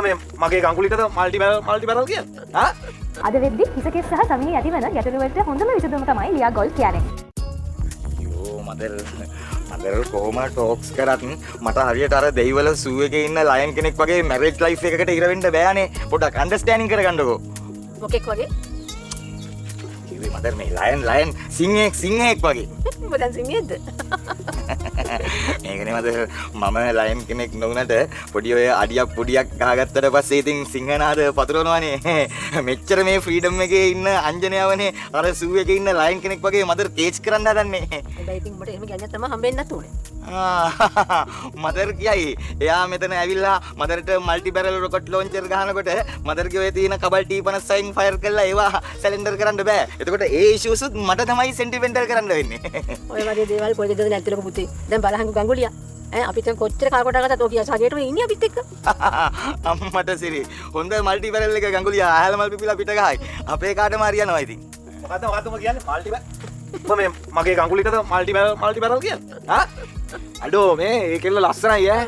මේ මගේ ගංගුලිටද multi barrel කියන්නේ. ආ? අද වෙද්දි හිසකෙස් සහ සමී ඇතිවන ගැටලු වලට හොඳම විසඳුම තමයි ලියා ගෝල් කියන්නේ. අයියෝ මදර් කොහොම ටොක්ස් කරත් මට හරියට අර දෙයිවල සූ එකේ ඉන්න ලයන් කෙනෙක් වගේ මැරේජ් ලයිෆ් එකකට ඉර වෙන්න බෑනේ. පොඩ්ඩක් අන්ඩර්ස්ටෑන්ඩින් කරගන්නකෝ. මොකෙක් වගේ? කිව්වේ මදර් මේ ලයන් සිංහෙක් වගේ. ඔබ දැන් සිංහෙක්ද? මේකනේ මදර් මම ලයන් කෙනෙක් නොවුනට පොඩි ඔය අඩියක් පොඩියක් ගහගත්තට පස්සේ ඉතින් සිංහනාද පතුරවනවානේ. මෙච්චර මේ ෆ්‍රීඩම් එකේ ඉන්න අංජනයවනේ අර සූ එකේ ඉන්න ලයන් කෙනෙක් වගේ මදර් කේච් කරන්න හදන්නේ. හැබැයි ඉතින් උඹට එහෙම ගෑණියක් තමයි හම්බෙන්නත් ඕනේ. මදර් කියයි එයා මෙතන ඇවිල්ලා මදරට මල්ටි බැරල් රොකට් ලොන්චර් ගහනකොට මදර් කිව්වේ තියෙන කබල් T56න් ෆයර් කරලා ඒවා සැලෙන්ඩර් කරන්න බෑ. එතකොට ඒ ඉෂුවුස් උත් මට තමයි සෙන්ටිමෙන්ටල් කරන්න වෙන්නේ. ඔය වගේ දේවල් පොඩි දෙයක් නැතිලක පුතේ. දැන් බලහන් ගංගුලියා. අපිට කොච්චර කාලකට ගත්තත් ඔය කියා සාගේටම ඉන්නේ අපිත් එක්ක. අම්මට සිරි හොඳ මල්ටි බැරල් එක ගංගුලියා ආහල මල් පිපිලා පිට ගහයි. අපේ කාටම හරියනවා ඉතින්. මොකද්ද කියන්නේ මල්ටි මේ මගේ ගංගුලිටද මල්ටි බැරල් කියන්නේ. ආ? අඩෝ මේ ඒ කෙල්ල ලස්සනයි ඈ.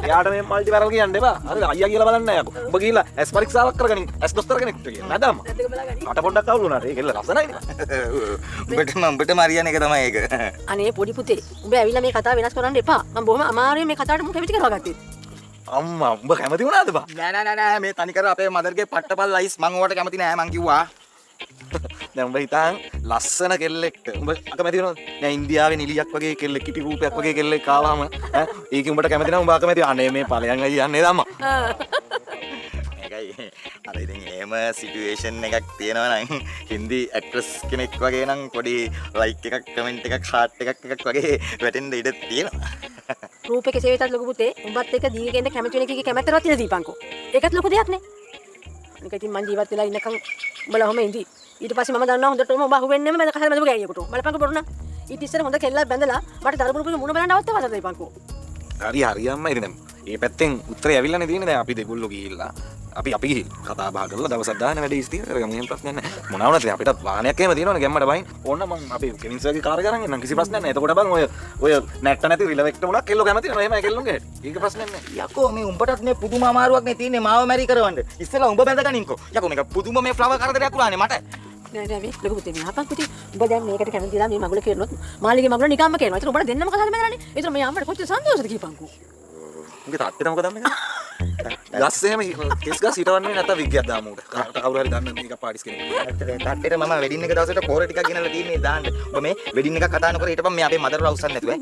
එයාට මේ මල්ටි බැරල් කියන්න එපා. හරිද? අයියා කියලා බලන්න යකෝ. උඹ ගිහිල්ලා ඇස් පරීක්ෂාවක් කරගනින්. ඇස් දොස්තර කෙනෙක්ට කියන. නේද අම්මා? කට පොඩ්ඩක් අවුල් වුණාට ඒ කෙල්ල ලස්සනයිනේ. උඹටම හරියන එක තමයි ඒක. අනේ පොඩි පුතේ උඹ ඇවිල්ලා මේ කතාව වෙනස් කරන්න එපා. මම බොහොම අමාරුවෙන් මේ කතාවට මුඛ පිට කරවගත්තේ. අම්මා උඹ කැමති වුණාද බා? නෑ මේ තනිකර අපේ මදර්ගේ පට්ටපල් ලයිස් මං ඕවට කැමති නෑ මං කිව්වා. දැන් උඹ හිතන් ලස්සන කෙල්ලෙක්ට උඹ අකමැති වෙනවද? නෑ ඉන්දියාවේ නිලියක් වගේ කෙල්ලෙක් කිටි රූපයක් වගේ කෙල්ලෙක් ආවම ඈ ඒකේ උඹට කැමති නම් උඹ අකමැති. අනේ මේ ඵලයන් අයියා නේද අම්මා? ඒකයි අර ඉතින් එහෙම සිටුේෂන් එකක් තියෙනවා නම් හින්දි ඇක්ට්‍රස් කෙනෙක් වගේ නම් පොඩි ලයික් එකක් කමෙන්ට් එකක් හાર્ට් එකක් වගේ වැටෙන්න ඉඩ තියෙනවා. රූපේ සේවිතත් ලොකු පුතේ උඹත් එක්ක දීගෙන්න කැමති වෙන එකේ කැමැත්තවත් තියෙන දීපංකෝ. ඒකත් ලොකු දෙයක් නේ. අනික ඉතින් මං ජීවත් වෙලා ඉන්නකම් උඹලා ඔහම ඉඳි. ඊට පස්සේ මම දන්නවා හොඳටම ඔබ අහුවෙන්නේම මම කහල මැදම ගෑනියෙකුට. බලපංකෝ බොරුනා. ඊට ඉස්සර හොඳ කෙල්ලක් බැඳලා මට දරුපුරු මුණ බලන්න අවස්ථාවක් හදලා දීපංකෝ. හරි අම්මා ඉතින් මේ පැත්තෙන් උත්තරය ඇවිල්ලානේ තියෙන්නේ. දැන් අපි දෙගොල්ලෝ ගිහිල්ලා අපි ගිහින් කතා බහ කරලා දවසක් දාන්න වැඩි ඉස්තිර කරගමු. එහෙම ප්‍රශ්නයක් නැහැ. මොනවා වුණත් අපිට වාහනයක් එහෙම තියෙනවනේ ගැම්මට බහින්. ඕන්න මම අපේ කෙවින් සර්ගේ කාර් එක අරන් එන්නම්. කිසි ප්‍රශ්නයක් නැහැ. එතකොට බං ඔය නැට්ට නැති රිලෙවෙක්ට උනක් කෙල්ලෝ කැමති වෙනවා. එහෙමයි කෙල්ලොන්ගේ හැටි. ඒක ප්‍රශ්නයක් නැහැ. යකෝ මේ උඹටත් මේ පුදුම අමාරුවක් නේ තියෙන්නේ මාව මැරි කරවන්න. ඉස්සෙල්ලා උඹ බැඳගනින්කෝ. යකෝ මේක පුදුම මේ ෆ්ලවර් කරදරයක් උනානේ මට. නෑ මේ ලොකු පුතේ මහපන් පුතේ උඹ දැන් මේකට කැමතිලා මේ මගුල කියනොත් මාළිගේ මගුල නිකම්ම කියනවා. ඒතර උඹට දෙන්නම කතාවද මැරන්නේ. ඒතර මේ අම්මට කොච්චර සන්තෝෂද කියපන්කෝ. උන්ගේ තාත්තට මොකද අම්මේ? ගස් එහෙම කෙස් ගස් හිටවන්නේ නැත්නම් විග්ගයක් දාමු උඩ. කවුරු හරි දන්න මේක පාටිස් කෙනෙක්. තාත්තට මම වෙඩින් එක දවසට පොර ටිකක් ගෙනල්ලා තියෙන්නේ දාන්න. ඔබ මේ වෙඩින් එකක් කතා නොකර හිටපන් මේ අපේ මදර් රවුස්සන් නැතුව ඈ.